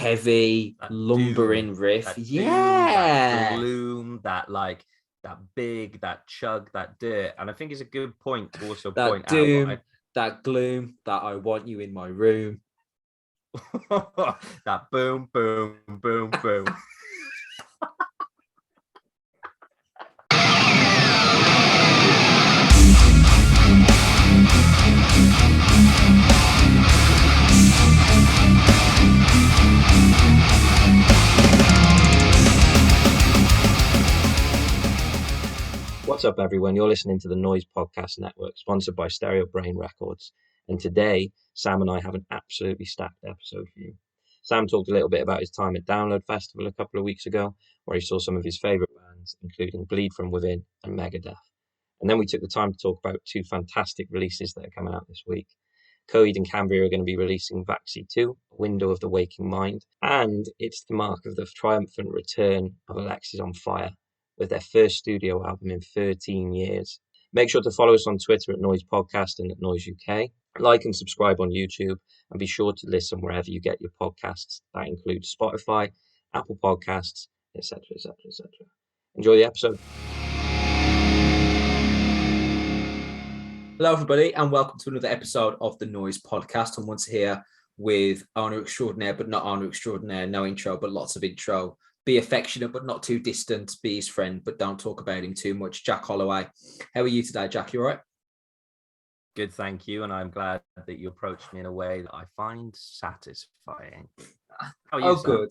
heavy, that lumbering doom, riff. that Yeah. doom, that gloom, that big, that chug, that dirt. And I think it's a good point to also That point out doom, that gloom, that I want you in my room. that boom, boom, boom, boom. What's up, everyone? You're listening to the Noizze Podcast Network, sponsored by Stereo Brain Records. And today, Sam and I have an absolutely stacked episode for you. Sam talked a little bit about his time at Download Festival a couple of weeks ago, where he saw some of his favourite bands, including Bleed From Within and Megadeth. And then we took the time to talk about two fantastic releases that are coming out this week. Coheed and Cambria are going to be releasing Vaxi 2, A Window of the Waking Mind, and it's the mark of the triumphant return of Alexisonfire, with their first studio album in 13 years. Make sure to follow us on Twitter at Noizze Podcast and at Noizze UK. Like and subscribe on YouTube, and be sure to listen wherever you get your podcasts. That includes Spotify, Apple Podcasts, etc., etc., etc. Enjoy the episode. Hello, everybody, and welcome to another episode of the Noizze Podcast. I'm once here with owner extraordinaire, but not owner extraordinaire. No intro, but lots of intro. Be affectionate, but not too distant. Be his friend, but don't talk about him too much. Jack Holloway. How are you today, Jack? You all right? Good, thank you. And I'm glad that you approached me in a way that I find satisfying. How are you, Sam? Good.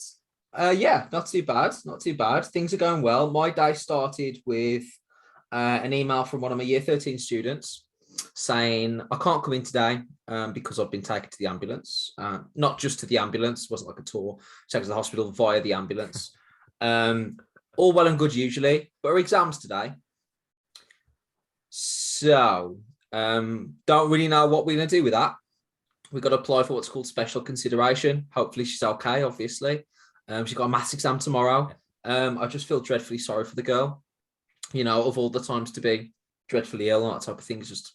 Yeah, not too bad. Not too bad. Things are going well. My day started with an email from one of my year 13 students saying I can't come in today because I've been taken to the ambulance. Not just to the ambulance, it wasn't like a tour, taken to the hospital via the ambulance. All well and good usually, but our exams today. So don't really know what we're going to do with that. We've got to apply for what's called special consideration. Hopefully she's okay, obviously. She's got a maths exam tomorrow. I just feel dreadfully sorry for the girl. You know, of all the times to be dreadfully ill and that type of thing is just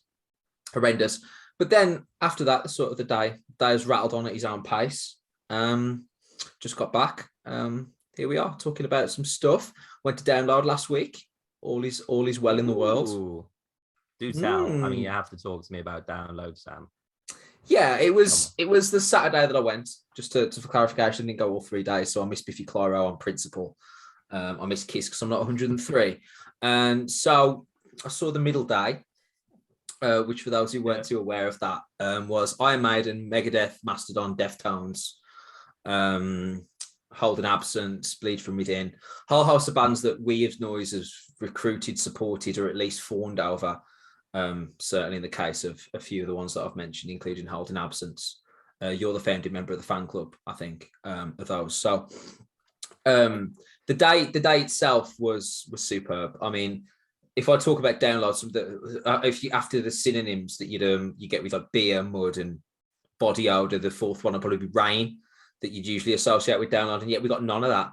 horrendous. But then after that, sort of the day has rattled on at his own pace. Just got back. Here we are talking about some stuff. Went to Download last week. All is well in the world. Ooh, do tell. I mean, you have to talk to me about Download, Sam. Yeah, it was the Saturday that I went. Just for clarification, I didn't go all 3 days, so I missed Biffy Clyro on principle. I missed Kiss because I'm not 103, and so I saw the middle day, which for those who weren't too aware of that, was Iron Maiden, Megadeth, Mastodon, Deftones, Hold and Absence, Bleed From Within, whole host of bands that we as Noizze have recruited, supported, or at least fawned over. Certainly in the case of a few of the ones that I've mentioned, including Hold and Absence. You're the founding member of the fan club, I think, of those. So the day itself was superb. I mean, if I talk about Download, if you after the synonyms that you get with like beer, mud, and body odor, the fourth one will probably be rain that you'd usually associate with Download, and yet we got none of that.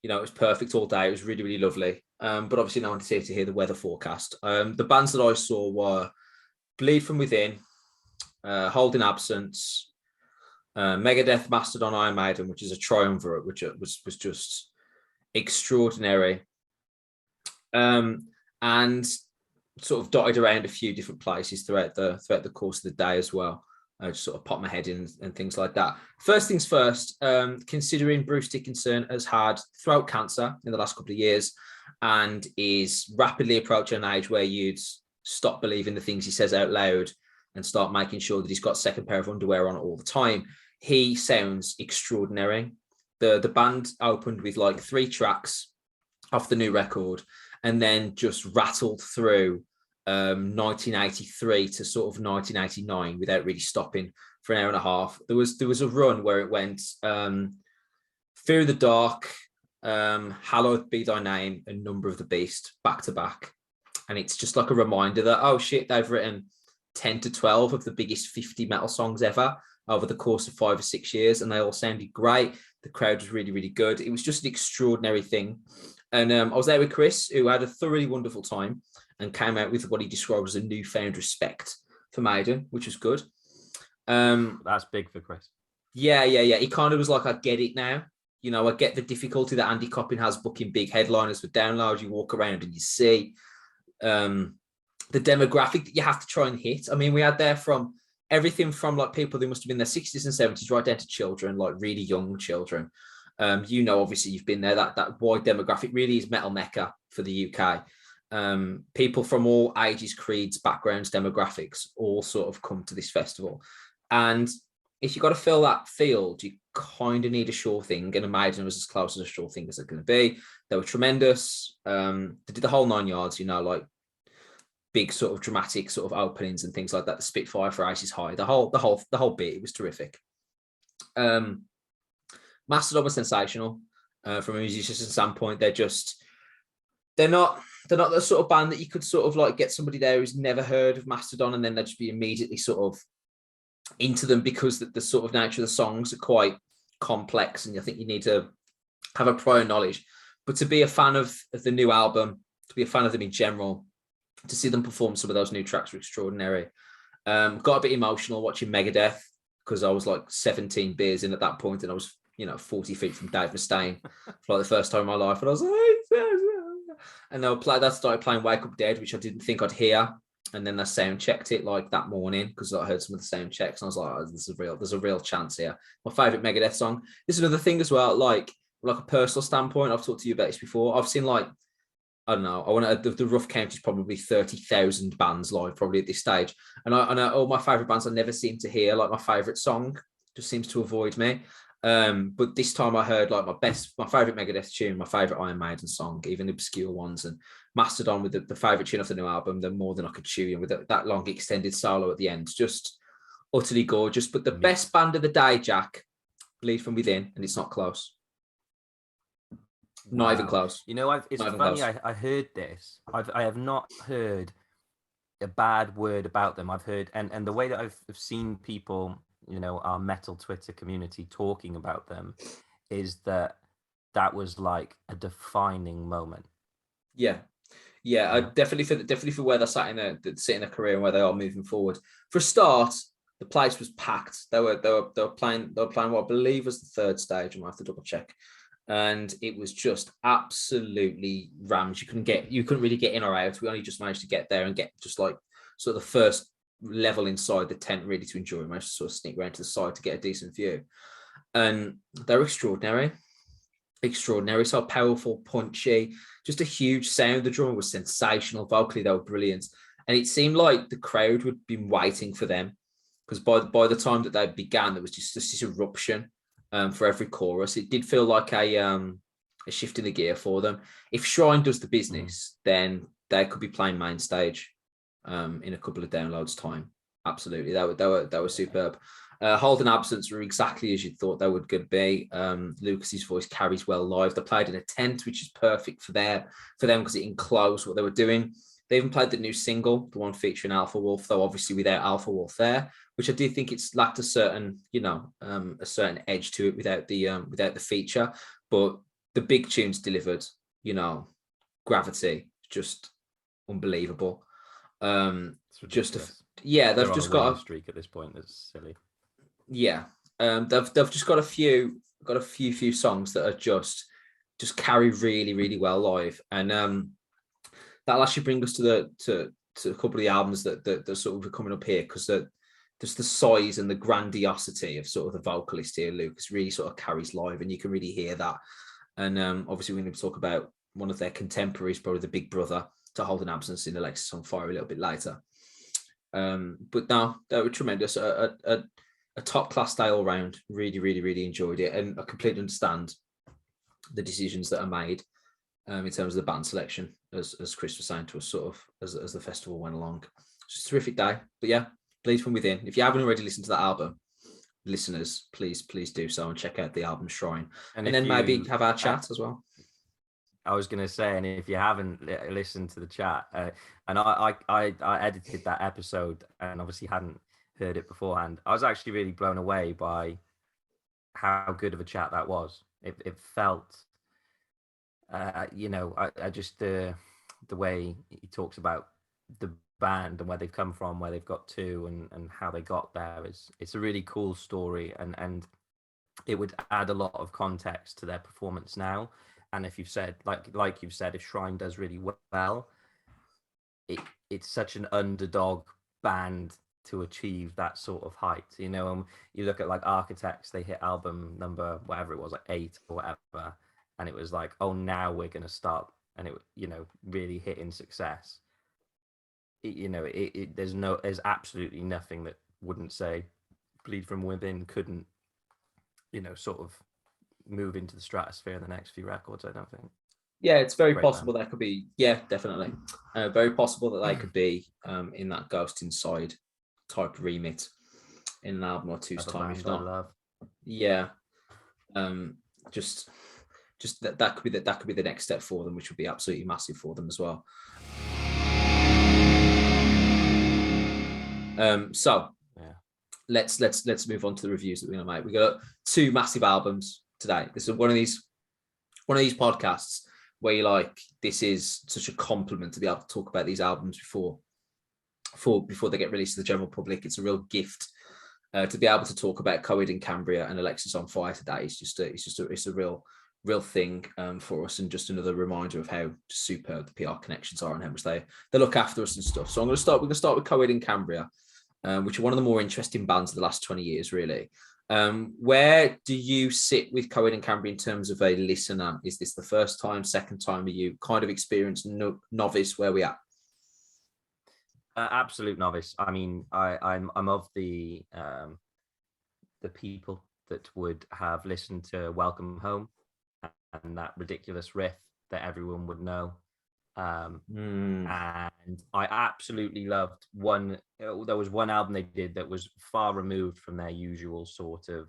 You know, it was perfect all day. It was really, really lovely. But obviously, no one is here to hear the weather forecast. The bands that I saw were Bleed From Within, Hold and Absence, Megadeth, Mastodon, Iron Maiden, which is a triumvirate, which was just extraordinary. And sort of dotted around a few different places throughout the course of the day as well. I just sort of pop my head in and things like that. First things first, considering Bruce Dickinson has had throat cancer in the last couple of years and is rapidly approaching an age where you'd stop believing the things he says out loud and start making sure that he's got a second pair of underwear on all the time. He sounds extraordinary. The band opened with like 3 tracks off the new record and then just rattled through 1983 to sort of 1989 without really stopping for an hour and a half. There was a run where it went Fear of the Dark, Hallowed Be Thy Name, and Number of the Beast back to back. And it's just like a reminder that, oh shit, they've written 10 to 12 of the biggest 50 metal songs ever over the course of 5 or 6 years, and they all sounded great. The crowd was really, really good. It was just an extraordinary thing. And I was there with Chris, who had a thoroughly wonderful time and came out with what he described as a newfound respect for Maiden, which was good. That's big for Chris. Yeah. He kind of was like, I get it now. You know, I get the difficulty that Andy Coppin has booking big headliners for downloads. You walk around and you see the demographic that you have to try and hit. I mean, we had there from everything from like people who must have been in their 60s and 70s right down to children, like really young children. You know, obviously you've been there. That wide demographic really is metal mecca for the UK. People from all ages, creeds, backgrounds, demographics all sort of come to this festival. And if you've got to fill that field, you kind of need a sure thing. And Maiden was as close as a sure thing as they're going to be. They were tremendous. They did the whole 9 yards, you know, like big sort of dramatic sort of openings and things like that. The Spitfire for Ice is High. The whole bit. It was terrific. Mastodon was sensational from a musician standpoint. They're not the sort of band that you could sort of like get somebody there who's never heard of Mastodon and then they'd just be immediately sort of into them, because the sort of nature of the songs are quite complex and I think you need to have a prior knowledge. But to be a fan of the new album, to be a fan of them in general, to see them perform some of those new tracks were extraordinary. Got a bit emotional watching Megadeth because I was like 17 beers in at that point and I was, 40 feet from Dave Mustaine for like the first time in my life. And I was like, and they started playing Wake Up Dead, which I didn't think I'd hear. And then I sound checked it like that morning because I heard some of the sound checks and I was like, there's a real chance here. My favorite Megadeth song. This is another thing as well, like a personal standpoint. I've talked to you about this before. I've seen like, I don't know, the rough count is probably 30,000 bands live probably at this stage. And I know all my favorite bands I never seem to hear, like my favorite song just seems to avoid me. But this time I heard like my favorite Megadeth tune, my favorite Iron Maiden song, even obscure ones, and Mastodon with the favorite tune of the new album, the More Than I Could Chew, and with that long extended solo at the end, just utterly gorgeous. But the best band of the day, Jack, Bleed From Within, and it's not close. Not even close. You know, it's funny. I heard this. I have not heard a bad word about them. I've heard, and the way that I've seen people, our metal Twitter community talking about them, is that was like a defining moment. Yeah. I definitely for where they're sat in their career and where they are moving forward. For a start, the place was packed. They were playing what I believe was the third stage. I might have to double check. And it was just absolutely rammed. You couldn't really get in or out. We only just managed to get there and get just like sort of the first level inside the tent really to enjoy. We managed to sort of sneak around to the side to get a decent view. And they're extraordinary. So powerful, punchy, just a huge sound. The drummer was sensational. Vocally, they were brilliant. And it seemed like the crowd had been waiting for them, because by the time that they began, there was just this eruption for every chorus. It did feel like a shift in the gear for them. If Shrine does the business, then they could be playing main stage in a couple of downloads time. Absolutely, they were superb. Hold and Absence were exactly as you thought they would be. Lucas's voice carries well live. They played in a tent, which is perfect for them because it enclosed what they were doing. They even played the new single, the one featuring Alpha Wolf, though obviously without Alpha Wolf there, which I do think it's lacked a certain, a certain edge to it without the feature. But the big tunes delivered, Gravity, just unbelievable. They've just got a streak at this point. That's silly. Yeah, they've just got a few songs that are just carry really, really well live, and that'll actually bring us to a couple of the albums that sort of coming up here, because just the size and the grandiosity of sort of the vocalist here, Lucas, really sort of carries live, and you can really hear that. And obviously we're going to talk about one of their contemporaries, probably the big brother to Hold an Absence, in Alexisonfire a little bit later. But no, they were tremendous. A top class day all round. Really, really, really enjoyed it, and I completely understand the decisions that are made in terms of the band selection, as Chris was saying to us, sort of as the festival went along. It's just a terrific day. But yeah, Bleed From Within. If you haven't already listened to that album, listeners, please do so and check out the album Shrine, and then maybe have our chat as well. I was going to say, and if you haven't listened to the chat, and I edited that episode and obviously hadn't heard it beforehand, I was actually really blown away by how good of a chat that was. It felt, I just the way he talks about the band and where they've come from, where they've got to, and how they got there. It's a really cool story, and it would add a lot of context to their performance now. And if you've said, like you've said, if Shrine does really well, it's such an underdog band to achieve that sort of height, you know. And you look at like Architects, they hit album number whatever it was, like 8 or whatever, and it was like, oh, now we're going to start, and it, you know, really hitting success. There's absolutely nothing that wouldn't say Bleed From Within couldn't, you know, sort of move into the stratosphere in the next few records. I don't think. Yeah, it's very Great possible band. that could be. Yeah, definitely. Very possible that they could be in that Ghost Inside type remit in an album or two's Other time, if bands I not. love. Yeah. Just that could be the next step for them, which would be absolutely massive for them as well. So Yeah. let's move on to the reviews that we're gonna make. We got 2 massive albums today. This is one of these podcasts where you're like, this is such a compliment to be able to talk about these albums before they get released to the general public. It's a real gift to be able to talk about Coheed and Cambria and Alexisonfire today. It's a real thing for us, and just another reminder of how superb the PR connections are and how much they look after us and stuff. So we're going to start with Coheed and Cambria, which are one of the more interesting bands of the last 20 years, really. Where do you sit with Coheed and Cambria in terms of a listener? Is this the first time, second time? Are you kind of experienced novice? Where we at? Absolute novice. I mean, I'm of the people that would have listened to Welcome Home and that ridiculous riff that everyone would know. And I absolutely loved there was one album they did that was far removed from their usual sort of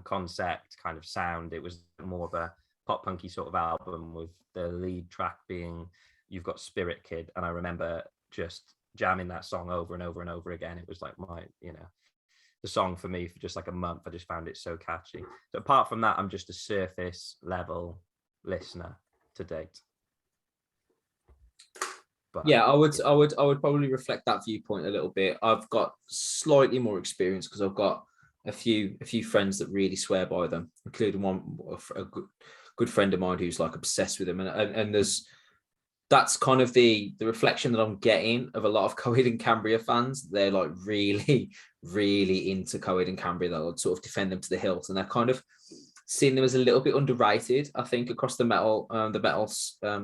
concept kind of sound. It was more of a pop punky sort of album, with the lead track being You've Got Spirit Kid. And I remember just jamming that song over and over and over again. It was like the song for me for just like a month. I just found it so catchy. So apart from that, I'm just a surface level listener to date. But yeah, I would probably reflect that viewpoint a little bit. I've got slightly more experience because I've got a few friends that really swear by them, including a good friend of mine who's like obsessed with them, and that's kind of the reflection that I'm getting of a lot of Coheed and Cambria fans. They're like really, really into Coheed and Cambria. They'll sort of defend them to the hilt, and they're kind of seeing them as a little bit underrated, I think, across the metal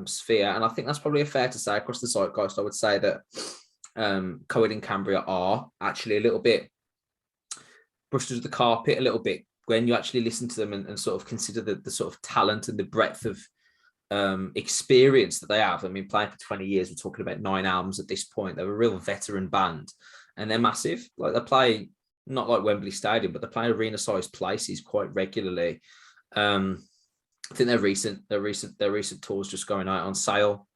sphere. And I think that's probably fair to say across the zeitgeist. I would say that Coheed and Cambria are actually a little bit brushed under the carpet a little bit when you actually listen to them and sort of consider the sort of talent and the breadth of experience that they have. I mean, playing for 20 years, we're talking about 9 albums at this point. They're a real veteran band, and they're massive. Like, they play not like Wembley Stadium, but they're playing arena-sized places quite regularly. I think their recent tours just going out on sale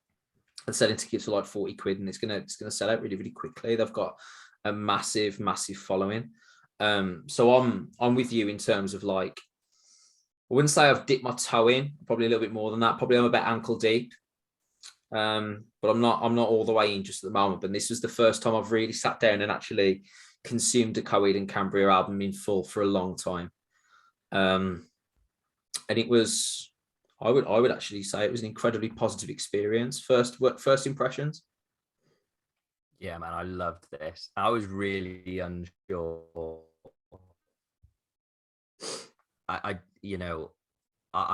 and selling tickets for like 40 quid, and it's gonna sell out really, really quickly. They've got a massive following. So I'm with you in terms of, like, I wouldn't say I've dipped my toe in, probably a little bit more than that. Probably I'm about ankle deep. But I'm not all the way in just at the moment. But this was the first time I've really sat down and actually consumed a Coheed and Cambria album in full for a long time. And it was, I would actually say it was an incredibly positive experience. First impressions. Yeah, man, I loved this. I was really unsure. I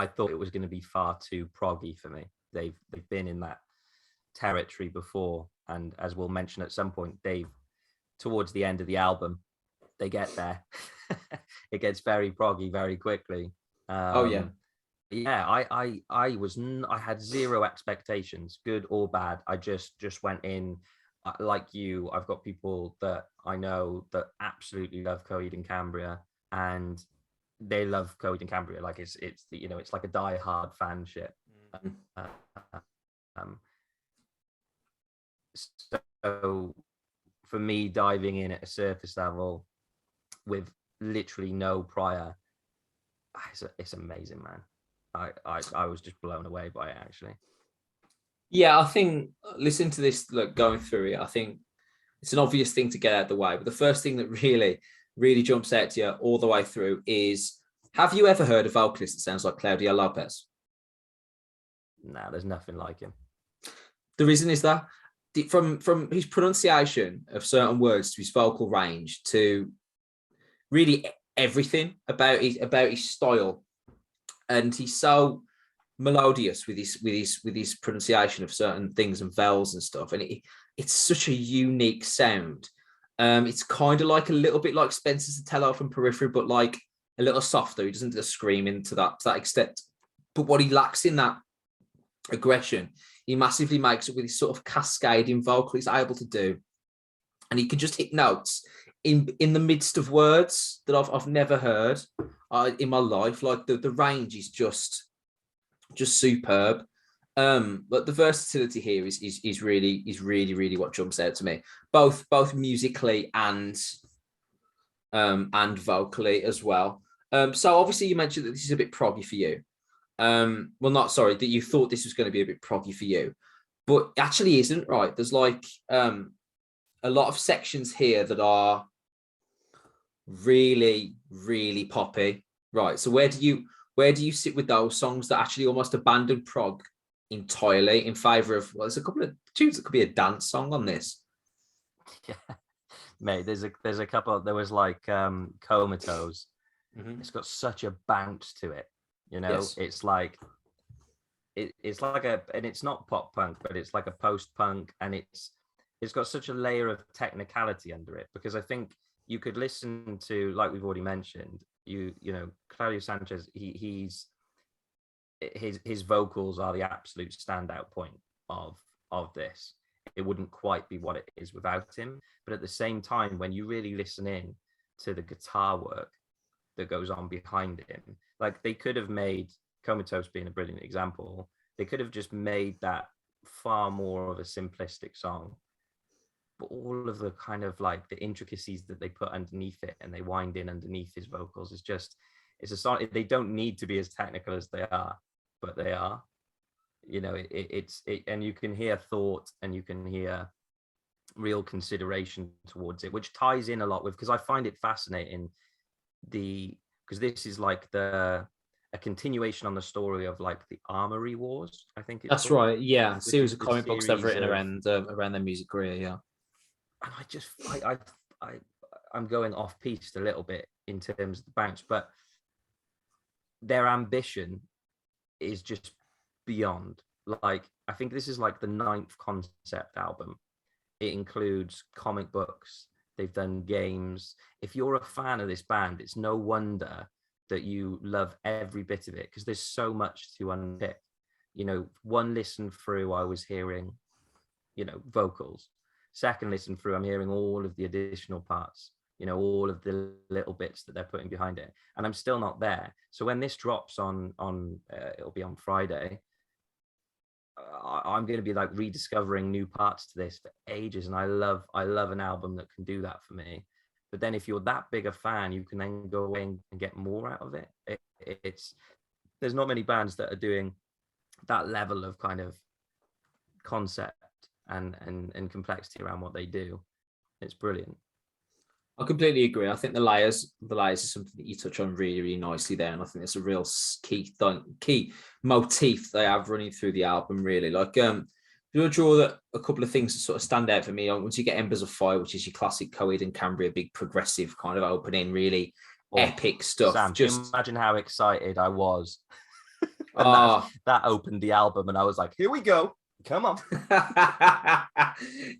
thought it was going to be far too proggy for me. They've been in that territory before, and as we'll mention at some point, towards the end of the album, they get there. It gets very proggy very quickly. I had zero expectations, good or bad. I just went in like you. I've got people that I know that absolutely love Coheed and Cambria, and they love Coheed and Cambria. Like it's like a die-hard fanship. So for me, diving in at a surface level with literally no prior, it's amazing, man. I was just blown away by it, actually. Yeah, I think listening to this, going through it, I think it's an obvious thing to get out of the way. But the first thing that really, really jumps out to you all the way through is Have you ever heard a vocalist that sounds like Claudio Lopez? No, there's nothing like him. The reason is that from his pronunciation of certain words to his vocal range to really everything about his style, and he's so melodious with his pronunciation of certain things and vowels and stuff, and it's such a unique sound. It's kind of like a little bit like Spencer Sotelo from Periphery, but like a little softer. He doesn't just scream into that extent, but what he lacks in that aggression, he massively makes it with his sort of cascading vocal he's able to do, and he can just hit notes in the midst of words that I've never heard in my life. Like the range is just superb. But the versatility here is really what jumps out to me, both musically and vocally as well. So obviously you mentioned that this is a bit proggy for you. That you thought this was going to be a bit proggy for you, but actually isn't, right? There's like a lot of sections here that are really poppy, right? So where do you sit with those songs that actually almost abandon prog entirely in favor of, well, there's a couple of tunes that could be a dance song on this? Yeah, mate, there's a couple. There was like Comatose. Mm-hmm. It's got such a bounce to it. Yes. It's like it's like and it's not pop punk, but it's like a post punk, and it's got such a layer of technicality under it, because I think you could listen to, like we've already mentioned, Claudio Sanchez, his vocals are the absolute standout point of this. It wouldn't quite be what it is without him, but at the same time, when you really listen in to the guitar work that goes on behind him, like they could have made, Comatose being a brilliant example, they could have just made that far more of a simplistic song, but all of the kind of like the intricacies that they put underneath it and they wind in underneath his vocals is just, it's a song. They don't need to be as technical as they are, but they are. It's and you can hear thought and you can hear real consideration towards it, which ties in a lot with, because I find it fascinating, because this is like a continuation on the story of like the Armory Wars, I think it's That's called. right. Yeah, Which series is of the comic books they've series written of- around their music career. Yeah, and I'm going off piste a little bit in terms of the bounce, but their ambition is just beyond. Like, I think this is like the 9th concept album. It includes comic books. They've done games. If you're a fan of this band, it's no wonder that you love every bit of it, because there's so much to unpick. One listen through, I was hearing, vocals. Second listen through, I'm hearing all of the additional parts, all of the little bits that they're putting behind it, and I'm still not there. So when this drops on it'll be on Friday, I'm going to be like rediscovering new parts to this for ages, and I love an album that can do that for me. But then if you're that big a fan, you can then go away and get more out of it. There's not many bands that are doing that level of kind of concept and complexity around what they do. It's brilliant. I completely agree. I think the layers is something that you touch on really nicely there, and I think it's a real key motif they have running through the album. Really, like you'll draw that a couple of things that sort of stand out for me. Once you get Embers of Fire, which is your classic Coheed and Cambria, big progressive kind of opening, really epic stuff. Sam, just imagine how excited I was. That opened the album, and I was like, "Here we go, come on!"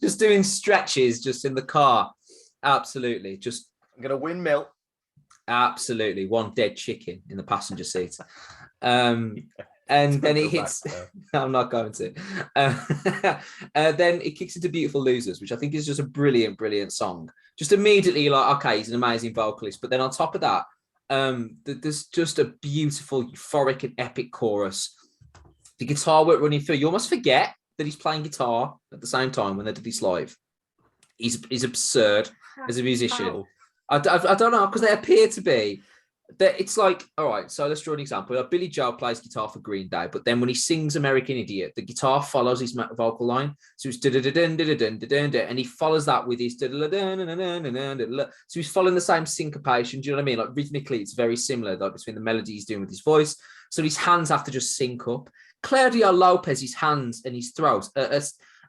Just doing stretches, just in the car. Absolutely, just I'm gonna windmill. Absolutely, one dead chicken in the passenger seat. And then it hits. I'm not going to. Then it kicks into Beautiful Losers, which I think is just a brilliant song. Just immediately, you're like, okay, he's an amazing vocalist. But then on top of that, there's just a beautiful, euphoric, and epic chorus. The guitar work running through. You almost forget that he's playing guitar at the same time when they did this live. He's absurd as a musician. I don't know, because they appear to be It's like, all right, so let's draw an example. Like Billy Joel plays guitar for Green Day, but then when he sings American Idiot, the guitar follows his vocal line. So it's and he follows that with his so he's following the same syncopation. Do you know what I mean? Like rhythmically, it's very similar, like between the melody he's doing with his voice. So his hands have to just sync up. Claudio Lopez's hands and his throat are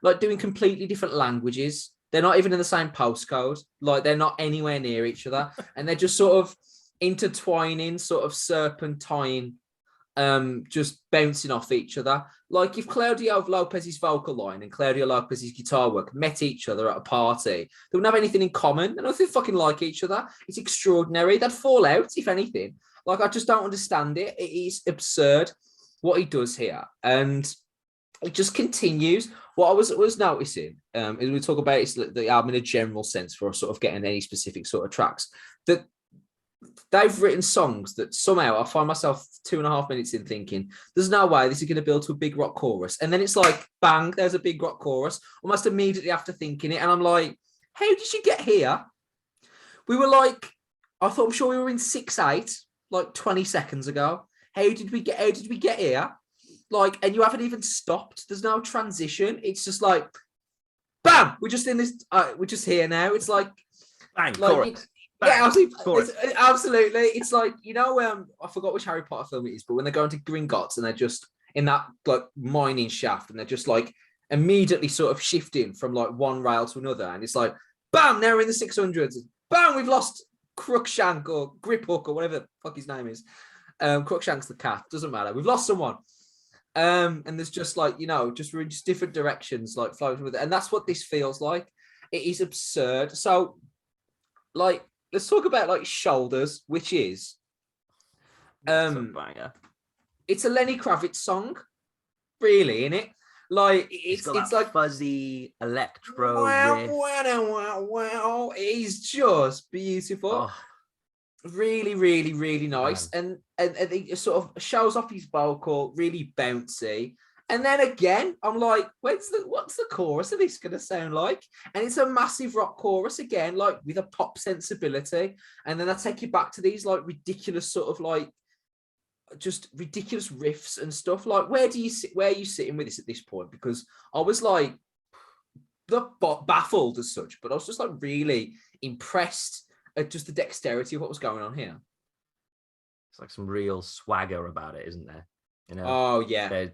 like doing completely different languages. They're not even in the same postcode. Like they're not anywhere near each other. And they're just sort of intertwining, sort of serpentine, just bouncing off each other. Like if Claudio Lopez's vocal line and Claudio Lopez's guitar work met each other at a party, they wouldn't have anything in common. They don't fucking like each other. It's extraordinary. They'd fall out, if anything. Like, I just don't understand it. It is absurd what he does here. And it just continues. What I was noticing, as we talk about it's the album in a general sense for sort of getting any specific sort of tracks, that they've written songs that somehow I find myself 2.5 minutes in thinking, there's no way this is going to build to a big rock chorus. And then it's like, bang, there's a big rock chorus almost immediately after thinking it. And I'm like, how did you get here? We were like, I'm sure we were in 6/8, like 20 seconds ago. How did we get here? Like, and you haven't even stopped. There's no transition. It's just like, bam, we're just in this, we're just here now. It's like, bang, like chorus. Yeah, absolutely. It's like, you know, I forgot which Harry Potter film it is, but when they go into Gringotts and they're just in that like mining shaft and they're just like immediately sort of shifting from like one rail to another. And it's like, bam, now we're in the 600s. Bam, we've lost Crookshank or Grip Hook or whatever the fuck his name is. Crookshank's the cat, doesn't matter. We've lost someone. And there's just like, you know, just we're in just different directions, like floating with it. And that's what this feels like. It is absurd. So, like, let's talk about like Shoulders, which is it's a Lenny Kravitz song, really, isn't it? Like it's like fuzzy electro riff. Wow. It is just beautiful. Oh. Really, really, really nice. And it sort of shows off his vocal, really bouncy. And then again, I'm like, what's the chorus of this going to sound like? And it's a massive rock chorus again, like with a pop sensibility. And then I take you back to these like ridiculous sort of like just ridiculous riffs and stuff. Like, where are you sitting with this at this point? Because I was like baffled as such, but I was just like really impressed at just the dexterity of what was going on here. It's like some real swagger about it, isn't there? You know, oh yeah.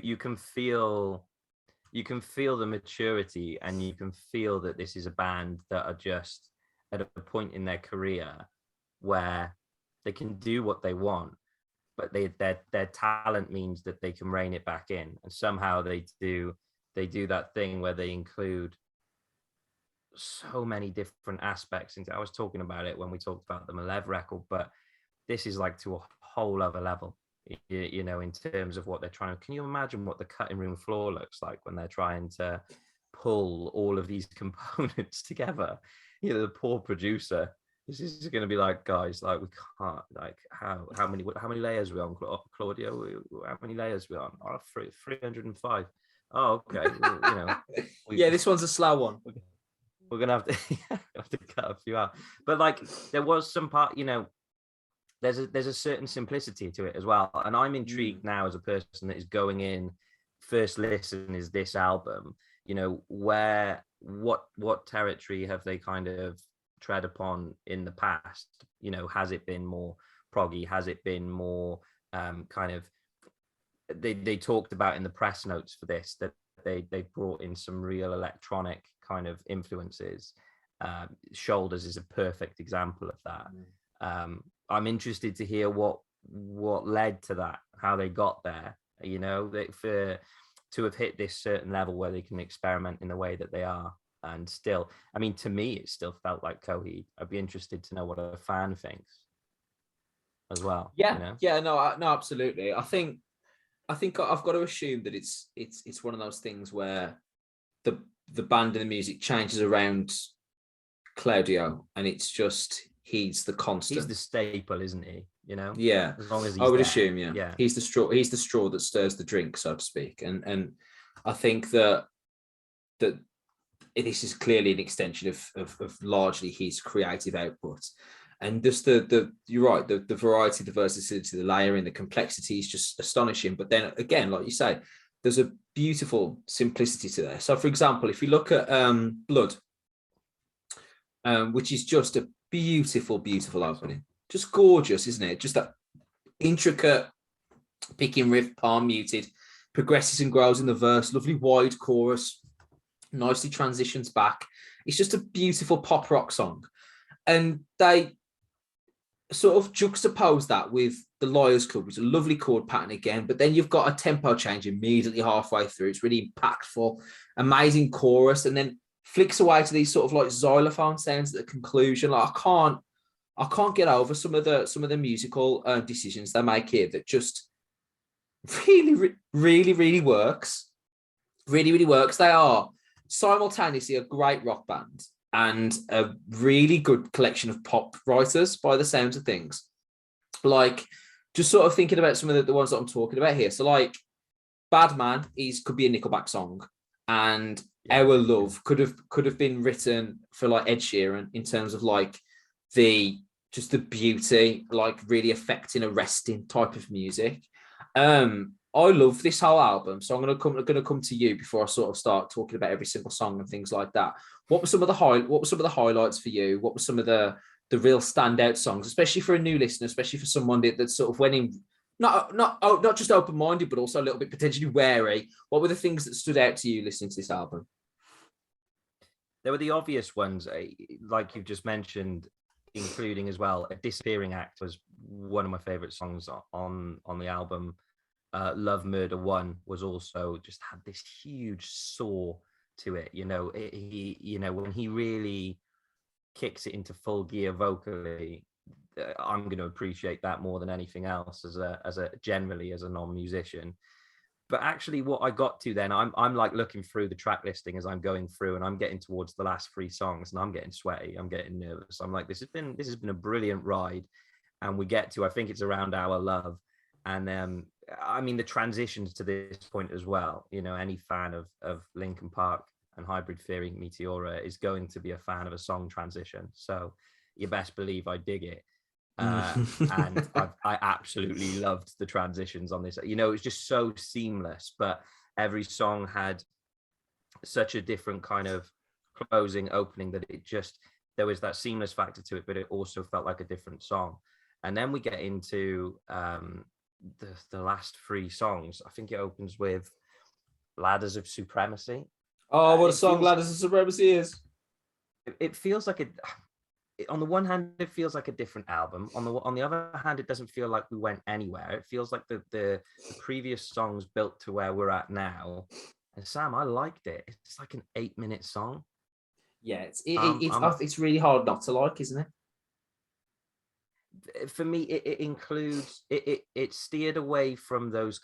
You can feel the maturity, and you can feel that this is a band that are just at a point in their career where they can do what they want, but their talent means that they can rein it back in, and somehow they do that thing where they include so many different aspects into. I was talking about it when we talked about the Malev record, but this is like to a whole other level. You know, in terms of what they're trying to, can you imagine what the cutting room floor looks like when they're trying to pull all of these components together? You know, the poor producer, this is going to be like, guys, like we can't, like how many layers are we on, Claudio? How many layers are we on? Oh, 305. Oh, okay. Well, you know, yeah, this one's a slow one. We're gonna have to cut a few out. But like, there was some part, you know, there's a certain simplicity to it as well. And I'm intrigued now as a person that is going in, first listen is this album, you know, what territory have they kind of tread upon in the past? You know, has it been more proggy? Has it been more kind of, they talked about in the press notes for this that they brought in some real electronic kind of influences. Shoulders is a perfect example of that. I'm interested to hear what led to that, how they got there, you know, to have hit this certain level where they can experiment in the way that they are. And still, I mean, to me, it still felt like Coheed. I'd be interested to know what a fan thinks as well. Yeah, you know? Yeah, no, absolutely. I think I've got to assume that it's one of those things where the band and the music changes around Claudio, and it's just he's the constant. He's the staple, isn't he? You know. Yeah. As long as he's I would there. assume, yeah. He's the straw. He's the straw that stirs the drink, so to speak. And I think that this is clearly an extension of largely his creative output. And just the you're right, the variety, the versatility, the layering, the complexity is just astonishing. But then again, like you say, there's a beautiful simplicity to there. So for example, if you look at Blood, which is just a beautiful opening, just gorgeous, isn't it? Just that intricate picking riff, palm muted, progresses and grows in the verse, lovely wide chorus, nicely transitions back. It's just a beautiful pop rock song. And they sort of juxtapose that with the Liars Club, which is a lovely chord pattern again, but then you've got a tempo change immediately halfway through. It's really impactful, amazing chorus, and then flicks away to these sort of like xylophone sounds at the conclusion. Like I can't get over some of the musical decisions they make here that just really works. Really works. They are simultaneously a great rock band and a really good collection of pop writers by the sounds of things. Like, just sort of thinking about some of the ones that I'm talking about here. So like Bad Man could be a Nickelback song, and Our Love could have been written for like Ed Sheeran in terms of like the beauty, like really affecting, arresting type of music. I love this whole album, so I'm gonna come to you before I sort of start talking about every single song and things like that. What were some of the highlights for you? What were some of the real standout songs, especially for a new listener, especially for someone that sort of went in not just open-minded, but also a little bit potentially wary? What were the things that stood out to you listening to this album? There were the obvious ones, like you've just mentioned, including as well A Disappearing Act was one of my favorite songs on the album. Love Murder One was also just had this huge soar to it. When he really kicks it into full gear vocally, I'm going to appreciate that more than anything else as a generally as a non-musician. But actually what I got to then, I'm like looking through the track listing as I'm going through, and I'm getting towards the last 3 songs, and I'm getting sweaty, I'm getting nervous. I'm like, this has been a brilliant ride. And we get to, I think it's around Our Love. And I mean, the transitions to this point as well, any fan of Linkin Park and Hybrid Theory Meteora is going to be a fan of a song transition. So you best believe I dig it. And I absolutely loved the transitions on this. It was just so seamless, but every song had such a different kind of closing, opening, that there was that seamless factor to it, but it also felt like a different song. And then we get into the last 3 songs. I think it opens with Ladders of Supremacy. Oh, what a song Ladders of Supremacy is. It feels like on the one hand, it feels like a different album. On the other hand, it doesn't feel like we went anywhere. It feels like the previous songs built to where we're at now. And Sam, I liked it. It's like an 8-minute song. Yeah, it's really hard not to like, isn't it? For me, it includes it steered away from those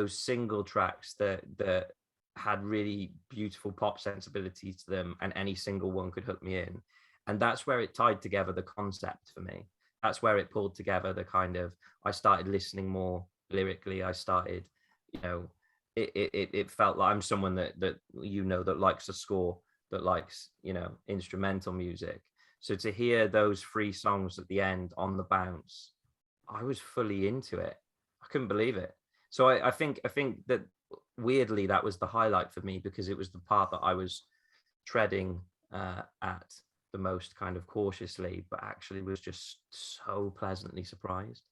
single tracks that had really beautiful pop sensibilities to them, and any single one could hook me in. And that's where it tied together the concept for me. That's where it pulled together the kind of, I started listening more lyrically. I started, it felt like I'm someone that that likes a score, that likes, instrumental music. So to hear those 3 songs at the end on the bounce, I was fully into it. I couldn't believe it. So I think that weirdly that was the highlight for me, because it was the part that I was treading at the most kind of cautiously, but actually was just so pleasantly surprised.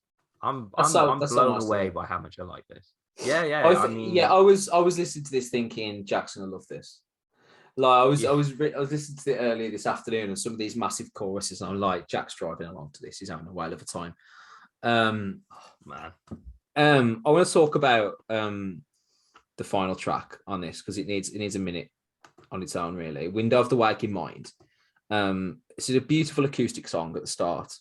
I'm blown away by how much I like this. Yeah. I was listening to this thinking Jackson will love this. Like I was listening to it earlier this afternoon, and some of these massive choruses, and I'm like, Jack's driving along to this. He's having a whale of a time. Man. I want to talk about the final track on this, because it needs a minute on its own, really. Window of the Waking Mind. It's a beautiful acoustic song at the start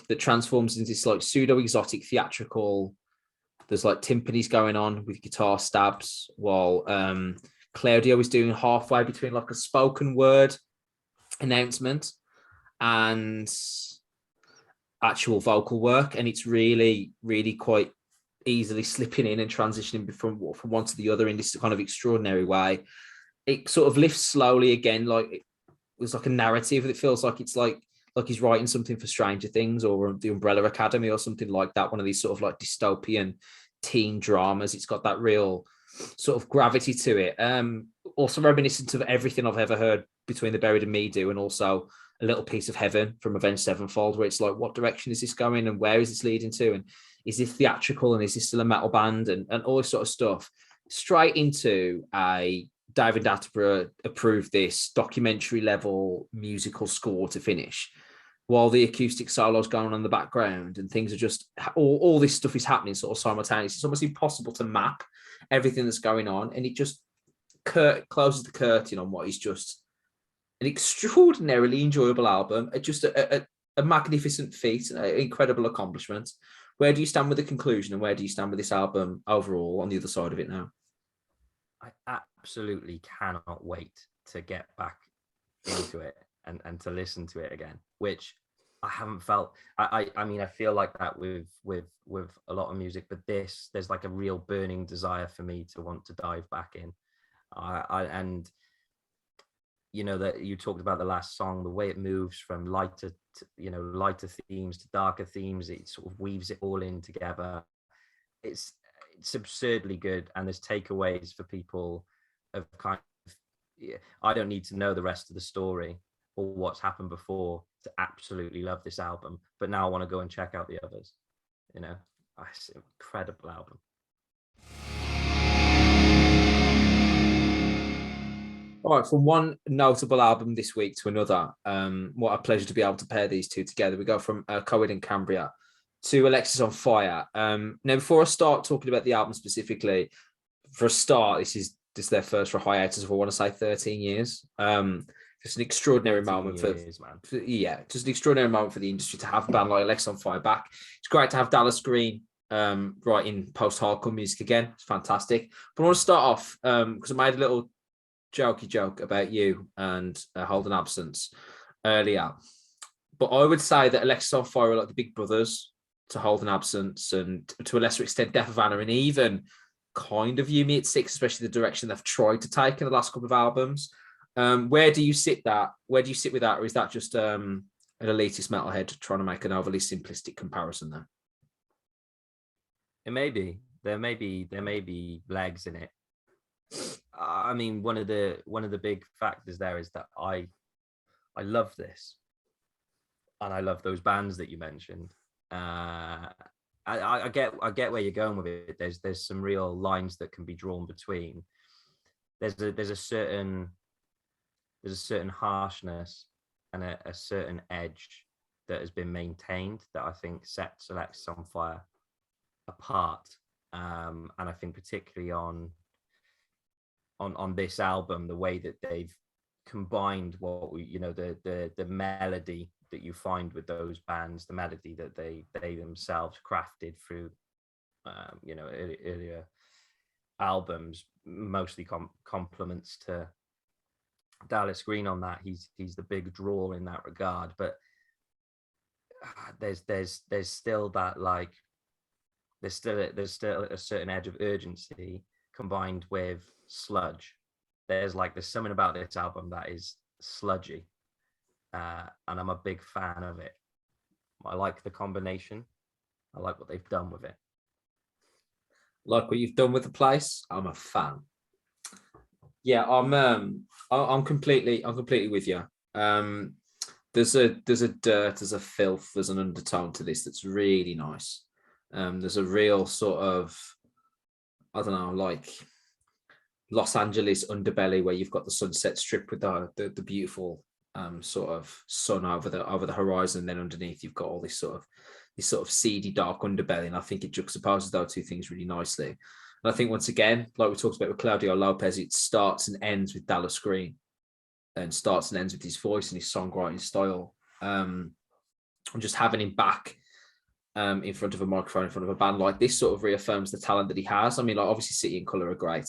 that transforms into this like pseudo exotic theatrical. There's like timpanis going on with guitar stabs, while Claudio is doing halfway between like a spoken word announcement and actual vocal work, and it's really quite easily slipping in and transitioning from one to the other in this kind of extraordinary way. It sort of lifts slowly again, like it was like a narrative. It feels like it's like like he's writing something for Stranger Things or the Umbrella Academy or something like that. One of these sort of like dystopian teen dramas. It's got that real sort of gravity to it. Also reminiscent of everything I've ever heard Between the Buried and Me do, and also A Little Piece of Heaven from Avenged Sevenfold, where it's like, what direction is this going and where is this leading to? And is this theatrical and is this still a metal band and all this sort of stuff? Straight into a David Attenborough approved this documentary level musical score to finish, while the acoustic solo's going on in the background and things are just, all this stuff is happening sort of simultaneously. It's almost impossible to map everything that's going on. And it just closes the curtain on what is just an extraordinarily enjoyable album, just a magnificent feat, an incredible accomplishment. Where do you stand with the conclusion and where do you stand with this album overall on the other side of it now? I absolutely cannot wait to get back into it and to listen to it again, which I haven't felt. I mean, I feel like that with a lot of music, but there's like a real burning desire for me to want to dive back in. And you know, that you talked about the last song, the way it moves from lighter themes to darker themes, it sort of weaves it all in together. It's absurdly good, and there's takeaways for people of kind of, I don't need to know the rest of the story or what's happened before to absolutely love this album, but now I want to go and check out the others. You know, it's an incredible album. All right, from one notable album this week to another, what a pleasure to be able to pair these two together. We go from Coheed and Cambria to Alexisonfire. Now, before I start talking about the album specifically, for a start, this is their first for hiatus of, I want to say, 13 years. Just an extraordinary moment for just an extraordinary moment for the industry to have a band like Alexisonfire back. It's great to have Dallas Green writing post-hardcore music again. It's fantastic. But I want to start off because I made a little jokey joke about you and Hold an Absence earlier, but I would say that Alexisonfire are like the big brothers to Hold an Absence, and to a lesser extent Death of Anna, and even kind of You Me at Six, especially the direction they've tried to take in the last couple of albums. Where do you sit with that, or is that just an elitist metalhead trying to make an overly simplistic comparison there? It may be. There may be legs in it. I mean, one of the big factors there is that I love this, and I love those bands that you mentioned. I get where you're going with it. There's some real lines that can be drawn between. There's a certain harshness and a certain edge that has been maintained that I think sets Alexisonfire apart. And I think particularly on this album, the way that they've combined what we, you know, the melody that you find with those bands, the melody that they themselves crafted through earlier albums, mostly compliments to Dallas Green on that. He's the big draw in that regard, but there's still that, like, there's still a certain edge of urgency combined with sludge. There's something about this album that is sludgy, and I'm a big fan of it. I like the combination. I like what they've done with it. Like what you've done with the place, I'm a fan. Yeah, I'm completely with you. There's a dirt, there's a filth, there's an undertone to this that's really nice. There's a real sort of, I don't know, like Los Angeles underbelly where you've got the Sunset Strip with the beautiful sort of sun over the horizon, and then underneath you've got all this sort of seedy dark underbelly, and I think it juxtaposes those two things really nicely. And I think once again, like we talked about with Claudio Lopez, it starts and ends with Dallas Green, and starts and ends with his voice and his songwriting style. And just having him back in front of a microphone, in front of a band like this, sort of reaffirms the talent that he has. I mean, like, obviously City and Colour are great,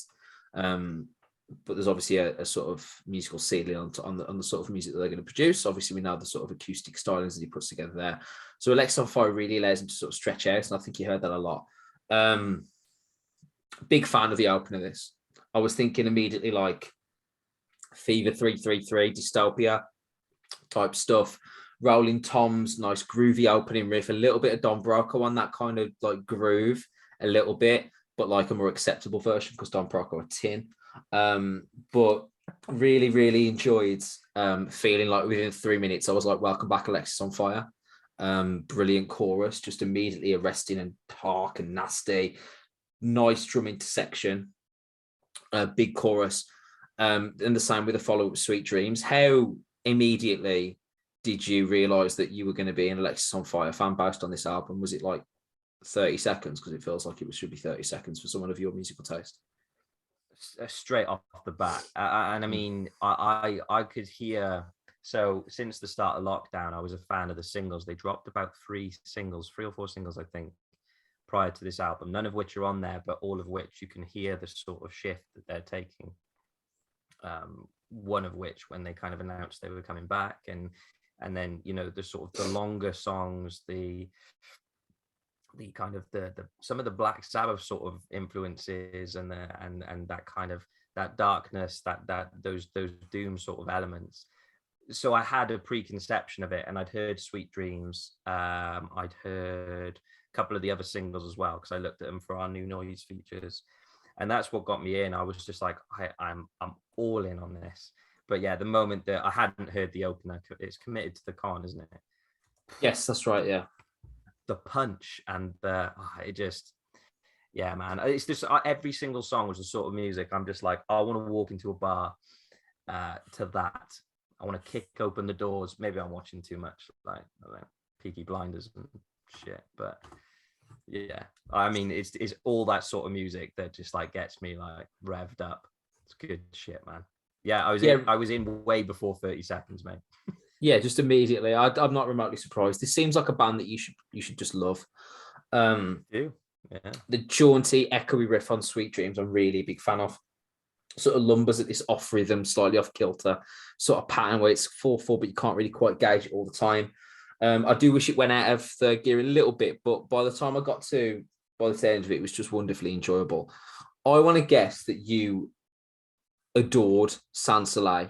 but there's obviously a sort of musical ceiling on the sort of music that they're going to produce. Obviously, we know the sort of acoustic stylings that he puts together there. So Alexisonfire really allows him to sort of stretch out, and I think you heard that a lot. Big fan of the opening of this. I was thinking immediately like Fever 333, Dystopia type stuff. Rolling Tom's nice groovy opening riff, a little bit of Don Broco on that kind of like groove, a little bit, but like a more acceptable version because Don Broco a tin. But really, really enjoyed feeling like within 3 minutes, I was like, welcome back, Alexisonfire. Brilliant chorus, just immediately arresting and dark and nasty. Nice drum intersection, big chorus. And the same with the follow-up, Sweet Dreams. How immediately did you realize that you were going to be an Alexisonfire fan based on this album? Was it like 30 seconds? Because it feels like it should be 30 seconds for someone of your musical taste. Straight off the bat. And I mean, I could hear, so since the start of lockdown, I was a fan of the singles. They dropped about 3 or 4 singles, I think, prior to this album, none of which are on there, but all of which you can hear the sort of shift that they're taking. One of which, when they kind of announced they were coming back, and then, you know, the sort of the longer songs, the kind of the some of the Black Sabbath sort of influences, and that kind of that darkness, that those doom sort of elements. So I had a preconception of it, and I'd heard Sweet Dreams. I'd heard a couple of the other singles as well, because I looked at them for our new Noizze features, and that's what got me in. I was just like, I'm all in on this. But yeah, the moment that I hadn't heard the opener, it's Committed to the Con, isn't it? Yes, that's right. Yeah. The punch and it just, yeah, man. It's just every single song was the sort of music I'm just like, I want to walk into a bar to that. I want to kick open the doors. Maybe I'm watching too much, like, I don't know, Peaky Blinders and shit. But yeah, I mean, it's all that sort of music that just like gets me like revved up. It's good shit, man. Yeah, I was in way before 30 seconds, mate. Yeah, just immediately. I'm not remotely surprised. This seems like a band that you should just love. Yeah. The jaunty, echoey riff on Sweet Dreams, I'm really a big fan of. Sort of lumbers at this off rhythm, slightly off kilter sort of pattern where it's 4/4, but you can't really quite gauge it all the time. I do wish it went out of third gear a little bit, but by the time I got to by the end of it, it was just wonderfully enjoyable. I want to guess that you adored Sans Soleil.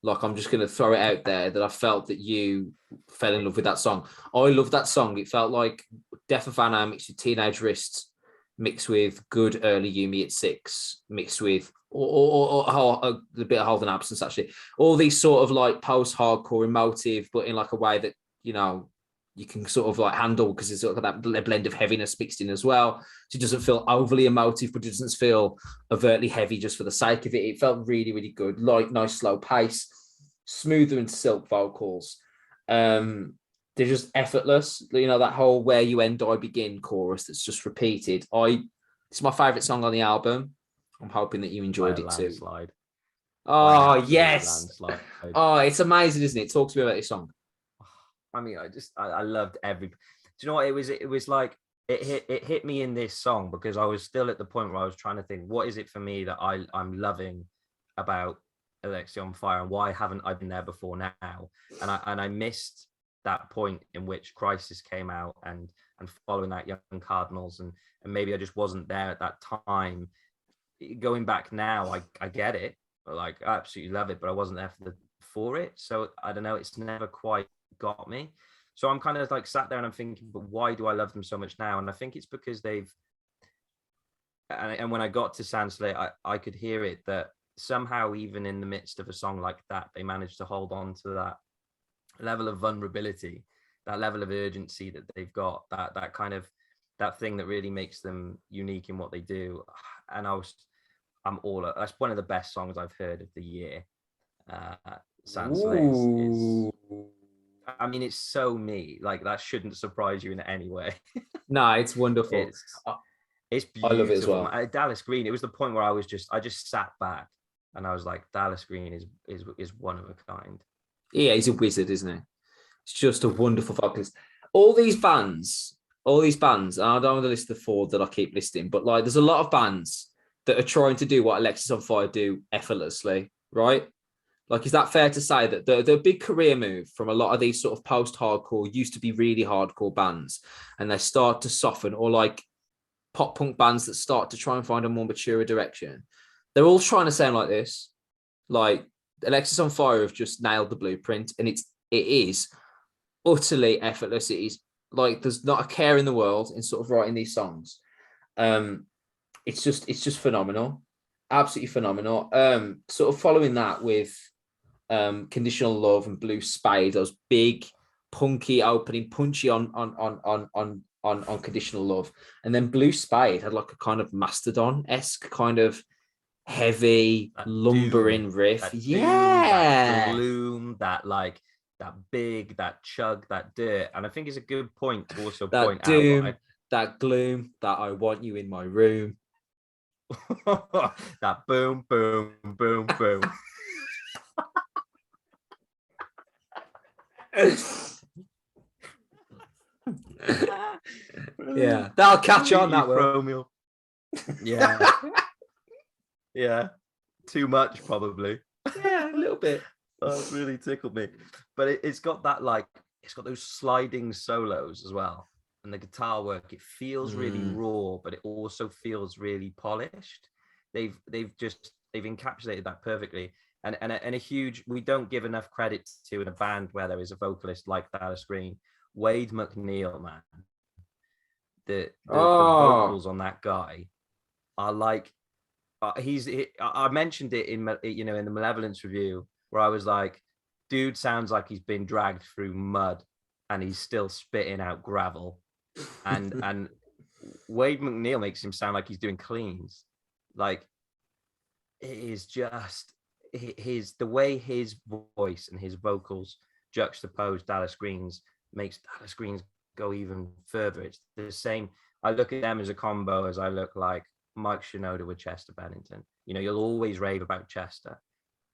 Like, I'm just going to throw it out there that I felt that you fell in love with that song. I love that song. It felt like Death of Anna mixed with Teenage Wrist, mixed with good early Yumi at 6, mixed with or a bit of Hold and Absence, actually. All these sort of like post-hardcore emotive, but in like a way that, you know, you can sort of like handle, because it's sort of that blend of heaviness mixed in as well. So it doesn't feel overly emotive, but it doesn't feel overtly heavy just for the sake of it. It felt really, really good. Like, nice slow pace, smoother and silk vocals. They're just effortless. You know, that whole "Where You End, I Begin" chorus that's just repeated. It's my favorite song on the album. I'm hoping that you enjoyed it too. Oh, yes. Oh, it's amazing, isn't it? Talk to me about this song. I mean, I loved every. Do you know what it was? It was like it hit me in this song because I was still at the point where I was trying to think, what is it for me that I'm loving about Alexisonfire, and why haven't I been there before now? And I missed that point in which Crisis came out, and following that, Young Cardinals, and maybe I just wasn't there at that time. Going back now, I get it, like, I absolutely love it, but I wasn't there for it. So I don't know, it's never quite got me. So I'm kind of like sat there and I'm thinking, but why do I love them so much now? And I think it's because they've, and when I got to Sans Soleil, I could hear it, that somehow, even in the midst of a song like that, they managed to hold on to that level of vulnerability, that level of urgency that they've got, that kind of, that thing that really makes them unique in what they do. And that's one of the best songs I've heard of the year. Sans Soleil is, I mean, it's so me. Like, that shouldn't surprise you in any way. No, it's wonderful. It's beautiful. I love it as well. Dallas Green, it was the point where I just sat back and I was like, Dallas Green is one of a kind. Yeah, he's a wizard, isn't he? It's just a wonderful vocalist. All these bands, and I don't want to list the 4 that I keep listing, but like, there's a lot of bands that are trying to do what Alexisonfire do effortlessly, right? Like, is that fair to say that the big career move from a lot of these sort of post-hardcore, used to be really hardcore bands, and they start to soften, or like pop punk bands that start to try and find a more mature direction? They're all trying to sound like this. Like, Alexisonfire have just nailed the blueprint, and it's it is utterly effortless. It is like there's not a care in the world in sort of writing these songs. It's just phenomenal, absolutely phenomenal. Sort of following that with Conditional Love and Blue Spade, those big punky opening, punchy on Conditional Love, and then Blue Spade had like a kind of Mastodon-esque kind of heavy That lumbering doom, riff. that Yeah, doom, that gloom, that like that big, that chug, that dirt. And I think it's a good point to also that point doom, out that gloom, that I want you in my room. that boom, boom, boom, boom. Yeah, that'll catch on. That will. Chromial. Yeah, yeah. Too much, probably. Yeah, a little bit. Oh, it's really tickled me. But it's got that like it's got those sliding solos as well, and the guitar work. It feels really raw, but it also feels really polished. They've encapsulated that perfectly. And a huge, we don't give enough credit to in a band where there is a vocalist like Dallas Green, Wade McNeil, man. The vocals on that guy are like I mentioned it in in the Malevolence review where I was like, dude sounds like he's been dragged through mud and he's still spitting out gravel, and Wade McNeil makes him sound like he's doing cleans. Like it is just the way his voice and his vocals juxtapose Dallas Green's makes Dallas Green's go even further. It's the same. I look at them as a combo as I look like Mike Shinoda with Chester Bennington. You'll always rave about Chester,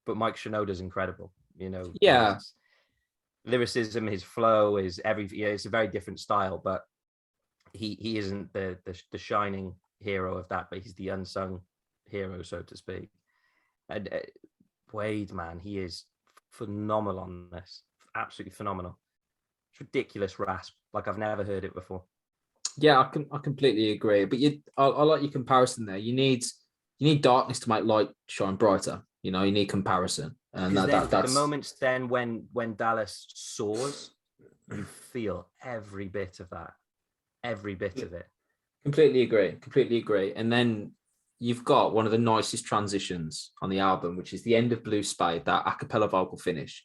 but Mike Shinoda's incredible. Yeah. His lyricism, his flow is it's a very different style, but he isn't the shining hero of that, but he's the unsung hero, so to speak. And Wade, man, he is phenomenal on this. Absolutely phenomenal. It's ridiculous rasp. Like I've never heard it before. Yeah, I completely agree. But I like your comparison there. You need darkness to make light shine brighter. You need comparison, and that's the moments then when Dallas soars, you feel every bit of that, every bit of it. Completely agree. And then you've got one of the nicest transitions on the album, which is the end of Blue Spade, that a cappella vocal finish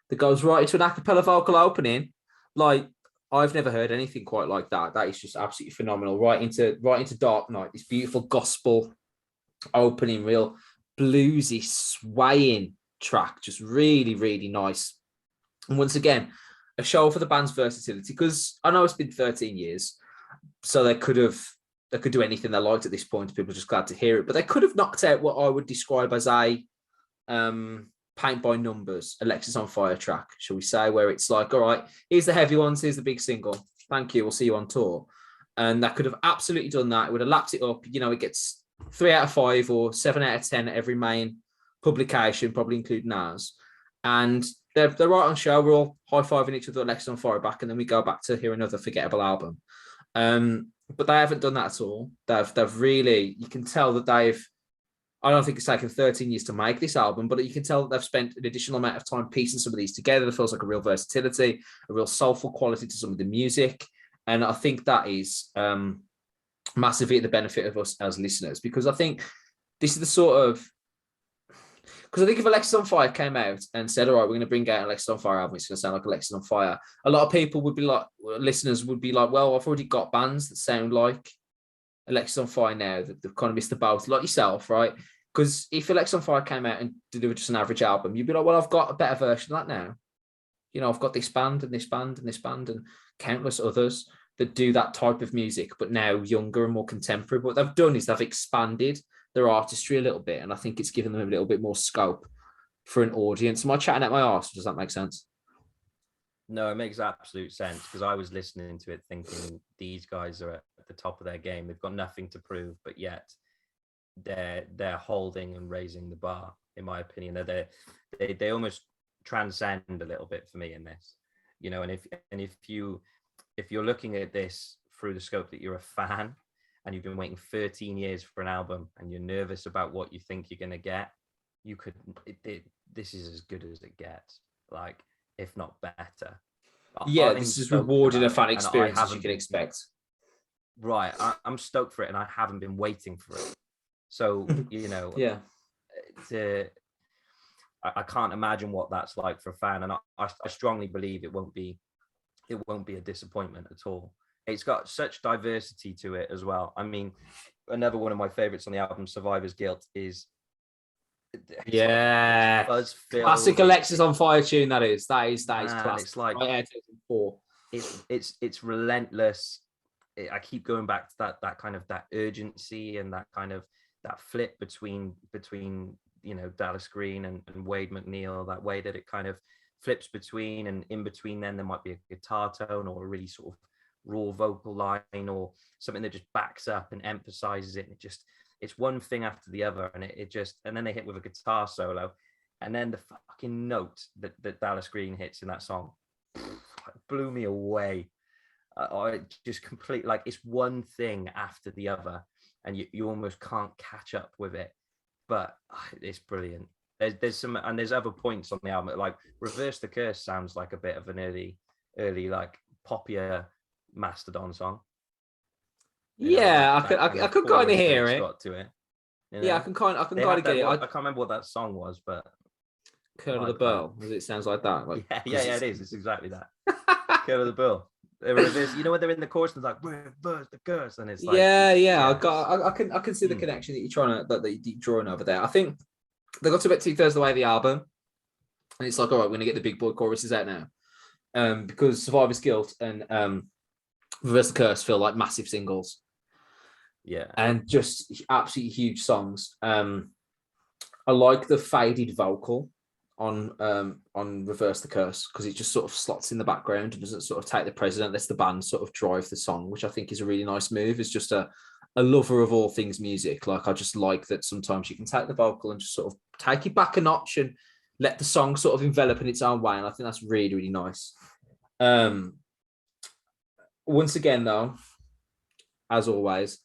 that goes right into an a cappella vocal opening. Like I've never heard anything quite like that. That is just absolutely phenomenal. Right into Dark Night, this beautiful gospel opening, real bluesy, swaying track, just really, really nice. And once again, a show for the band's versatility, because I know it's been 13 years, so they could do anything they liked at this point. People are just glad to hear it, but they could have knocked out what I would describe as a paint by numbers Alexisonfire track, shall we say, where it's like, all right, here's the heavy ones, here's the big single, thank you, we'll see you on tour. And that could have absolutely done that. It would have lapped it up. It gets 3 out of 5 or 7 out of 10 at every main publication, probably including ours. And they're right on show. We're all high-fiving each other at Alexisonfire back, and then we go back to hear another forgettable album. But they haven't done that at all. They've really, you can tell that I don't think it's taken 13 years to make this album, but you can tell that they've spent an additional amount of time piecing some of these together. There feels like a real versatility, a real soulful quality to some of the music. And I think that is massively at the benefit of us as listeners, because I think this is the sort of, because I think if Alexisonfire came out and said, all right, we're going to bring out an Alexisonfire album, it's going to sound like Alexisonfire, a lot of people would be like, listeners would be like, well, I've already got bands that sound like Alexisonfire now, that they've kind of missed the boat, like yourself, right? Because if Alexisonfire came out and delivered just an average album, you'd be like, well, I've got a better version of that now. I've got this band and this band and this band and countless others that do that type of music, but now younger and more contemporary. But what they've done is they've expanded their artistry a little bit, and I think it's given them a little bit more scope for an audience. Am I chatting at my arse? Does that make sense? No, it makes absolute sense, because I was listening to it thinking these guys are at the top of their game. They've got nothing to prove, but yet they're holding and raising the bar, in my opinion. They almost transcend a little bit for me in this, and if you're looking at this through the scope that you're a fan and you've been waiting 13 years for an album and you're nervous about what you think you're going to get, this is as good as it gets. Like, if not better. Yeah, I'm this is stoked rewarding a about fan it, and I experience as you haven't can been expect. right. I'm stoked for it, and I haven't been waiting for it. So Yeah. I can't imagine what that's like for a fan, and I strongly believe it won't be a disappointment at all. It's got such diversity to it as well. I mean, another one of my favorites on the album, Survivor's Guilt, is Yeah, buzz-filled. Classic Alexisonfire tune. That is classic. It's like right, it's relentless. I keep going back to that kind of that urgency and that kind of that flip between Dallas Green and Wade McNeil, that way that it kind of flips between, and in between then there might be a guitar tone or a really sort of raw vocal line or something that just backs up and emphasizes it. It's one thing after the other, and and then they hit with a guitar solo, and then the fucking note that Dallas Green hits in that song blew me away. I just complete, like, it's one thing after the other, and you almost can't catch up with it, but it's brilliant. There's other points on the album, like Reverse the Curse sounds like a bit of an early like poppier Mastodon song. I could kind of hear it. Got to it. Yeah, I can kind of get it. I can't remember what that song was, but Curl of the Burl, as it sounds like that. Like, yeah, it is. It's exactly that. Curl of the Burl. When they're in the chorus, and it's like Reverse the Curse, and it's like I can see the connection that you're trying to that you're drawing over there. I think they got to about 2/3 of the way of the album, and it's like, all right, we're gonna get the big boy choruses out now, because Survivor's Guilt and Reverse the Curse feel like massive singles. Yeah, and just absolutely huge songs. I like the faded vocal on Reverse the Curse, because it just sort of slots in the background and doesn't sort of take the precedent, lets the band sort of drive the song, which I think is a really nice move. It's just a lover of all things music. Like, I just like that sometimes you can take the vocal and just sort of take it back a notch and let the song sort of envelop in its own way, and I think that's really, really nice. Once again, though, as always,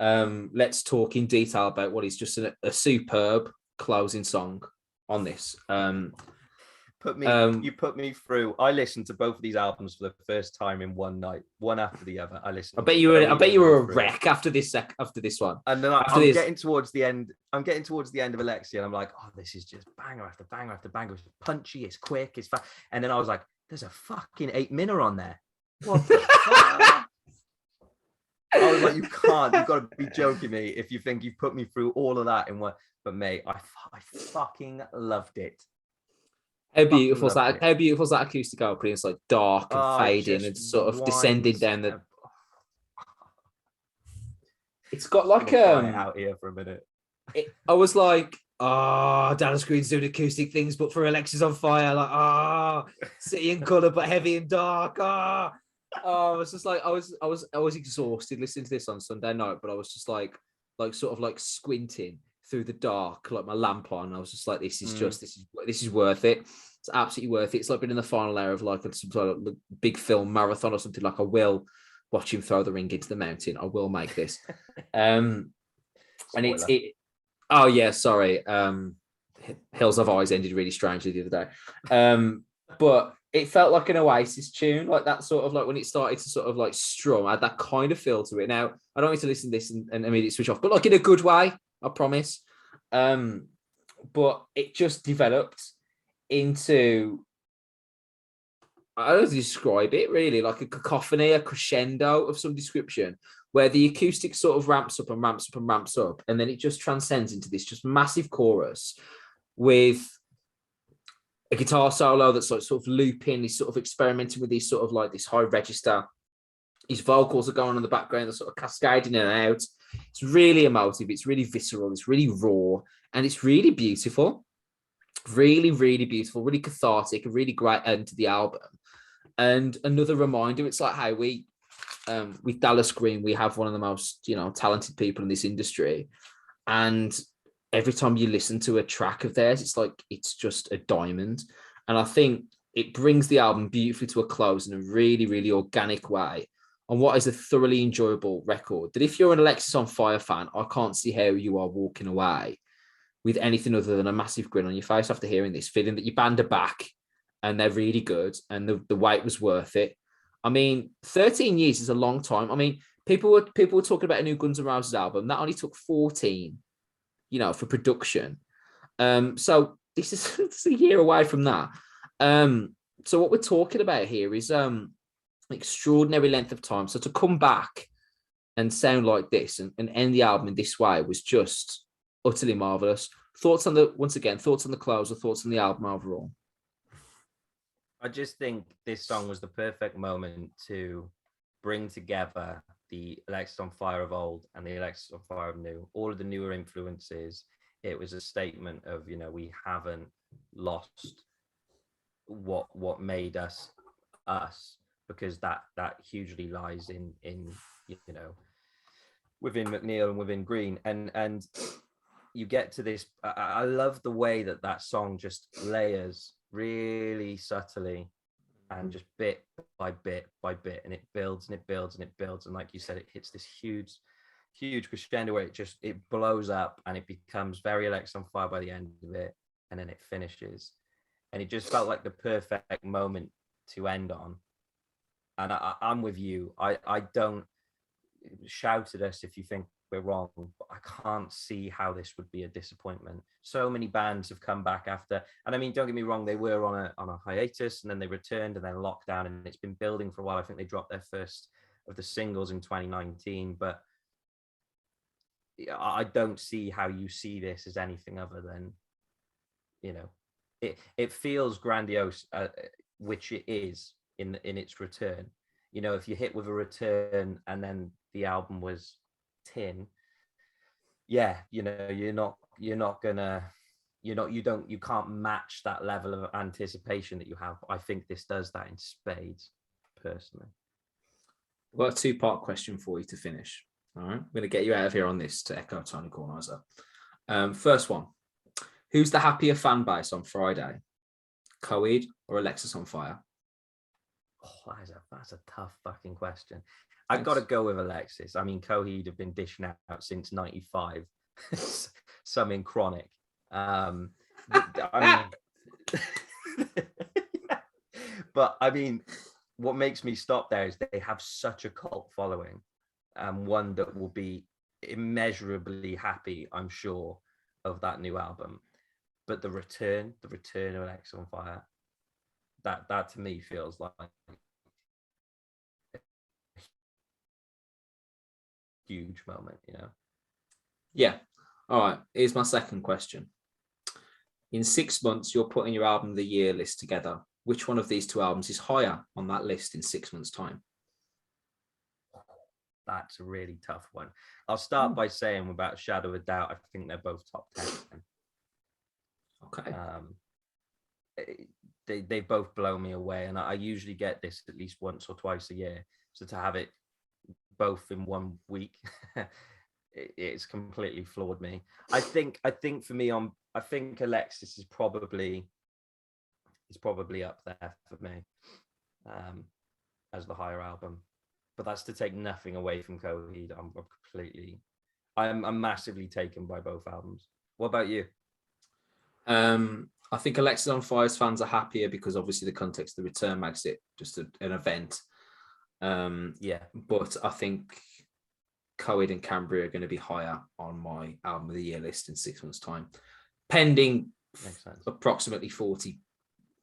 let's talk in detail about what is just a superb closing song on this. You put me through. I listened to both of these albums for the first time in one night, one after the other. I listened. I bet you were a wreck after this one. And then I'm getting towards the end. I'm getting towards the end of Alexia, and I'm like, oh, this is just banger after banger after banger. It's punchy, it's quick, it's fast. And then I was like, there's a fucking 8-minute on there. What the fuck? I was like, you've got to be joking me if you think you've put me through all of that in one. But mate, I fucking loved it. How beautiful is that? How beautiful is that acoustic opening? It's like dark and fading and sort of descending down the. It's got like out here for a minute. I was like, Dallas Green's doing acoustic things, but for Alexisonfire, like, city and colour, but heavy and dark. I was just like, I was exhausted listening to this on Sunday night, but I was just like sort of like squinting through the dark, like my lamp on. I was just like, this is worth it. It's absolutely worth it. It's like being in the final hour of like some sort of big film marathon or something. Like, I will watch him throw the ring into the mountain. I will make this. And it. Oh yeah, sorry. Hills of Eyes ended really strangely the other day. But it felt like an Oasis tune, like that sort of, like when it started to sort of like strum, I had that kind of feel to it. Now, I don't need to listen to this and immediately switch off, but like in a good way, I promise. But it just developed into, I don't know how to describe it really, like a cacophony, a crescendo of some description, where the acoustic sort of ramps up and ramps up and ramps up, and then it just transcends into this just massive chorus with a guitar solo that's like sort of looping. He's sort of experimenting with these sort of like this high register. His vocals are going on in the background, they're sort of cascading in and out. It's really emotive, it's really visceral, it's really raw, and it's really beautiful. Really, really beautiful, really cathartic, a really great end to the album. And another reminder, it's like how we, with Dallas Green, we have one of the most, talented people in this industry. And every time you listen to a track of theirs, it's like, it's just a diamond. And I think it brings the album beautifully to a close in a really, really organic way on what is a thoroughly enjoyable record. That if you're an Alexisonfire fan, I can't see how you are walking away with anything other than a massive grin on your face after hearing this, feeling that your band are back and they're really good, and the wait was worth it. I mean, 13 years is a long time. I mean, people were talking about a new Guns N' Roses album that only took 14, for production. So this is it's a year away from that. So what we're talking about here is extraordinary length of time. So to come back and sound like this and end the album in this way was just utterly marvelous. Thoughts on the close, or thoughts on the album overall? I just think this song was the perfect moment to bring together the Alexisonfire of old and the Alexisonfire of new, all of the newer influences. It was a statement of, we haven't lost what made us, because that hugely lies in within McNeil and within Green. And you get to this, I love the way that song just layers really subtly and just bit by bit by bit, and it builds and it builds and it builds, and like you said, it hits this huge crescendo where it blows up and it becomes very Alexisonfire by the end of it, and then it finishes, and it just felt like the perfect moment to end on. And I'm with you. I don't shout at us if you think we're wrong, but I can't see how this would be a disappointment. So many bands have come back after, and I mean, don't get me wrong, they were on a hiatus, and then they returned, and then lockdown, and it's been building for a while. I think they dropped their first of the singles in 2019, but I don't see how you see this as anything other than, it feels grandiose, which it is in its return. If you hit with a return and then the album was tin, you can't match that level of anticipation that you have. I think this does that in spades, personally. Well, a two-part question for you to finish. All right, I'm going to get you out of here on this to echo Tony Kornheiser. First one, who's the happier fan base on Friday, Coheed or Alexisonfire? Oh, that's a tough fucking question. I've got to go with Alexis. I mean, Coheed have been dishing out since '95, some in chronic. I mean, but I mean, what makes me stop there is they have such a cult following, and one that will be immeasurably happy, I'm sure, of that new album. But the return of Alexisonfire, that to me feels like huge moment. Yeah. All right, here's my second question. In 6 months, you're putting your album of the year list together. Which one of these two albums is higher on that list in 6 months' time? That's a really tough one. I'll start by saying, without a shadow of a doubt, I think they're both top 10. Okay. They both blow me away, and I usually get this at least once or twice a year. So to have it both in 1 week, it's completely floored me. I think for me, I think Alexis is probably up there for me as the higher album. But that's to take nothing away from Coheed. I'm massively taken by both albums. What about you? I think Alexisonfire's fans are happier because obviously the context of the return makes it just an event. But I think Coheed and Cambria are going to be higher on my album of the year list in 6 months' time, pending approximately 40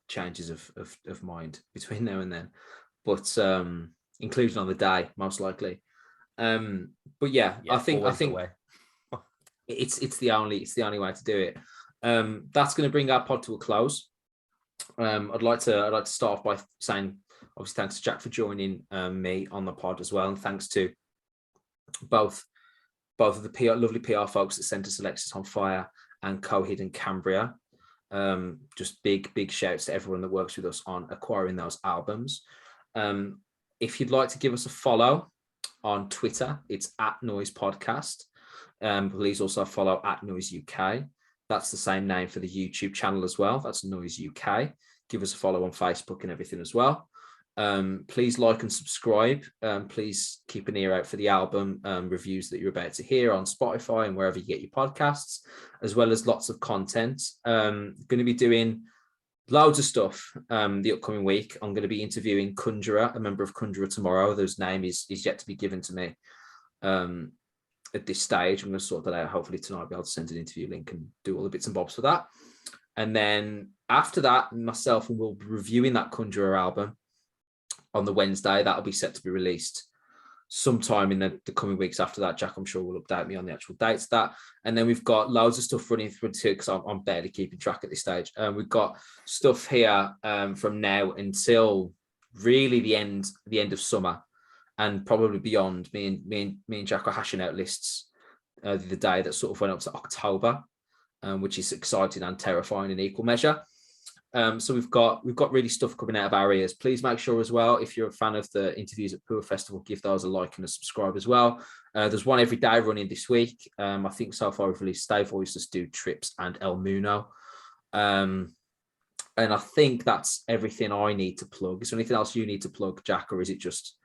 changes of mind between now and then, but including on the day, most likely. But yeah, I think it's the only way to do it. That's going to bring our pod to a close. I'd like to start off by saying, obviously, thanks to Jack for joining me on the pod as well, and thanks to both of the lovely PR folks that sent us Alexisonfire and Coheed and Cambria. Just big shouts to everyone that works with us on acquiring those albums. If you'd like to give us a follow on Twitter, it's @Noizze Podcast. Please also follow @Noizze UK. That's the same name for the YouTube channel as well. That's Noizze UK. Give us a follow on Facebook and everything as well. Please like and subscribe. Please keep an ear out for the album reviews that you're about to hear on Spotify and wherever you get your podcasts, as well as lots of content. Going to be doing Loads of stuff the upcoming week. I'm going to be interviewing Conjurer, a member of Conjurer tomorrow, whose name is yet to be given to me at this stage. I'm going to sort that out. Hopefully tonight I'll be able to send an interview link and do all the bits and bobs for that. And then after that, myself and we'll be reviewing that Conjurer album on the Wednesday. That'll be set to be released sometime in the coming weeks after that. Jack, I'm sure, will update me on the actual dates of that. And then we've got loads of stuff running through too, because I'm barely keeping track at this stage. We've got stuff here from now until really the end of summer, and probably beyond. Me and Jack are hashing out lists the other day that sort of went up to October, which is exciting and terrifying in equal measure. So we've got really stuff coming out of our ears. Please make sure as well, if you're a fan of the interviews at Poor Festival, give those a like and a subscribe as well. There's one every day running this week. I think so far we've released Stay Voices, Do Trips, and El Muno. And I think that's everything I need to plug. Is there anything else you need to plug, Jack, or is it just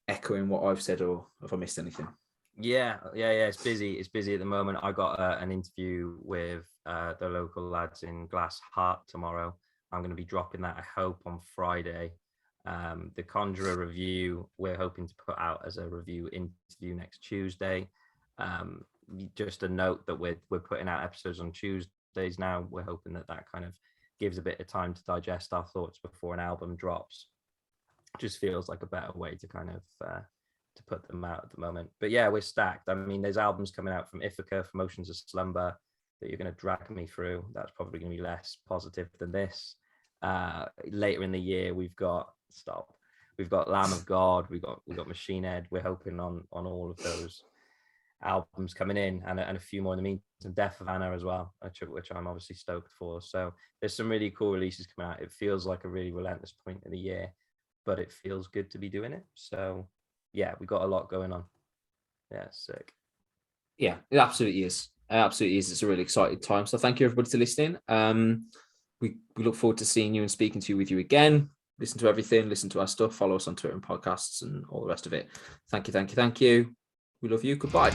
echoing what I've said, or have I missed anything? Yeah. It's busy at the moment. I got an interview with the local lads in Glass Heart tomorrow. I'm going to be dropping that, I hope, on Friday. The Conjurer review, we're hoping to put out as a review interview next Tuesday. Just a note that we're putting out episodes on Tuesdays now. We're hoping that kind of gives a bit of time to digest our thoughts before an album drops. Just feels like a better way to kind of to put them out at the moment. But yeah, we're stacked. I mean, there's albums coming out from Ithaca, from Oceans of Slumber, that you're going to drag me through. That's probably going to be less positive than this. Later in the year, we've got Lamb of God, we've got Machine Head. We're hoping on all of those albums coming in, and a few more in the meantime. Death of Anna as well, which I'm obviously stoked for. So there's some really cool releases coming out. It feels like a really relentless point in the year, but it feels good to be doing it. So yeah, we got a lot going on. Yeah, sick. Yeah, it absolutely is. It's a really exciting time. So thank you everybody for listening. We look forward to seeing you and speaking to you with you again. Listen to everything, listen to our stuff, follow us on Twitter and podcasts and all the rest of it. Thank you. We love you. Goodbye.